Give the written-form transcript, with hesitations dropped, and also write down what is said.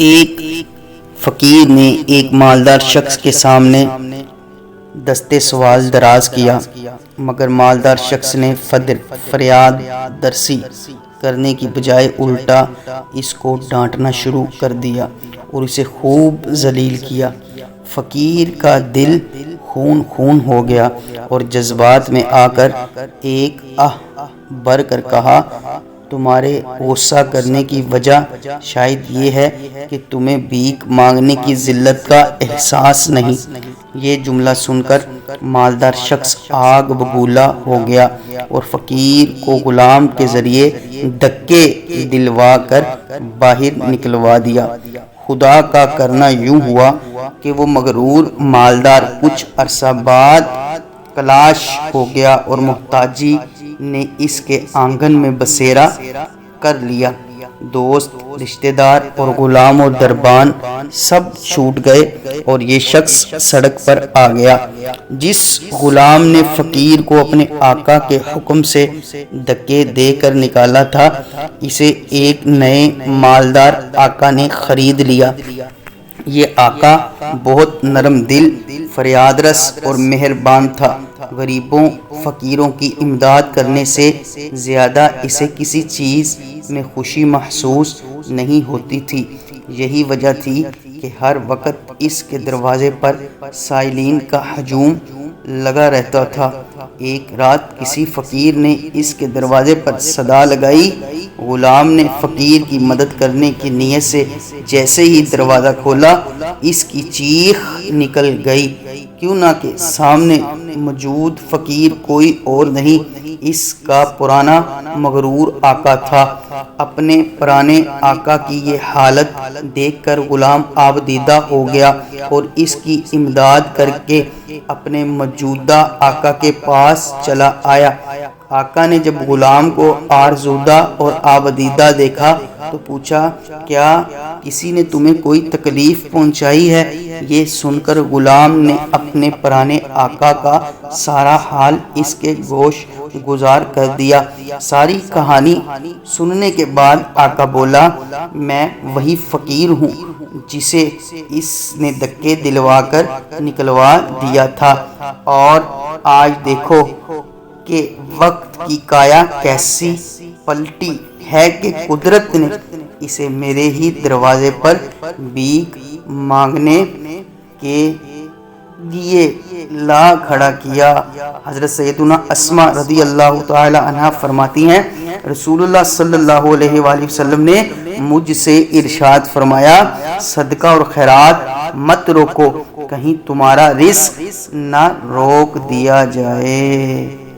ایک فقیر نے ایک مالدار شخص کے سامنے دستے سوال دراز کیا، مگر مالدار شخص نے فریاد درسی کرنے کی بجائے الٹا اس کو ڈانٹنا شروع کر دیا اور اسے خوب ذلیل کیا۔ فقیر کا دل خون خون ہو گیا اور جذبات میں آ کر ایک آہ بھر کر کہا، تمہارے غصہ کرنے کی وجہ شاید یہ ہے کہ تمہیں بھیک مانگنے کی ذلت کا احساس نہیں۔ یہ جملہ سن کر مالدار شخص آگ بگولا ہو گیا اور فقیر کو غلام کے ذریعے دھکے دلوا کر باہر نکلوا دیا۔ خدا کا کرنا یوں ہوا کہ وہ مغرور مالدار کچھ عرصہ بعد کلاش ہو گیا اور محتاجی نے اس کے آنگن میں بسیرا کر لیا۔ دوست، رشتہ دار اور غلام و دربان سب چھوٹ گئے اور یہ شخص سڑک پر آ گیا۔ جس غلام نے فقیر کو اپنے آقا کے حکم سے دھکے دے کر نکالا تھا، اسے ایک نئے مالدار آقا نے خرید لیا۔ یہ آقا بہت نرم دل، فریاد رس اور مہربان تھا۔ غریبوں فقیروں کی امداد کرنے سے زیادہ اسے کسی چیز میں خوشی محسوس نہیں ہوتی تھی۔ یہی وجہ تھی کہ ہر وقت اس کے دروازے پر سائلین کا ہجوم لگا رہتا تھا۔ ایک رات کسی فقیر نے اس کے دروازے پر صدا لگائی۔ غلام نے فقیر کی مدد کرنے کی نیت سے جیسے ہی دروازہ کھولا، اس کی چیخ نکل گئی، کیوں نہ کہ سامنے موجود فقیر کوئی اور نہیں، اس کا پرانا مغرور آقا تھا۔ اپنے پرانے آقا کی یہ حالت دیکھ کر غلام آبدیدہ ہو گیا اور اس کی امداد کر کے اپنے موجودہ آقا کے پاس چلا آیا۔ آقا نے جب غلام کو آرزودہ اور آبدیدہ دیکھا تو پوچھا، کیا کسی نے تمہیں کوئی تکلیف پہنچائی ہے؟ یہ سن کر غلام نے اپنے پرانے آقا کا سارا حال اس کے گوش گزار کر دیا۔ ساری کہانی سننے کے بعد آقا بولا، میں وہی فقیر ہوں جسے اس نے دھکے دلوا کر نکلوا دیا تھا، اور آج دیکھو کہ وقت کی کایا کیسی پلٹی ہے کہ قدرت نے اسے میرے ہی دروازے پر بھیک مانگنے کے لیے لا کھڑا کیا۔ حضرت سیدنا اسماء رضی اللہ تعالی عنہ فرماتی ہیں، رسول اللہ صلی اللہ علیہ وآلہ وسلم نے مجھ سے ارشاد فرمایا، صدقہ اور خیرات مت روکو، کہیں تمہارا رزق نہ روک دیا جائے۔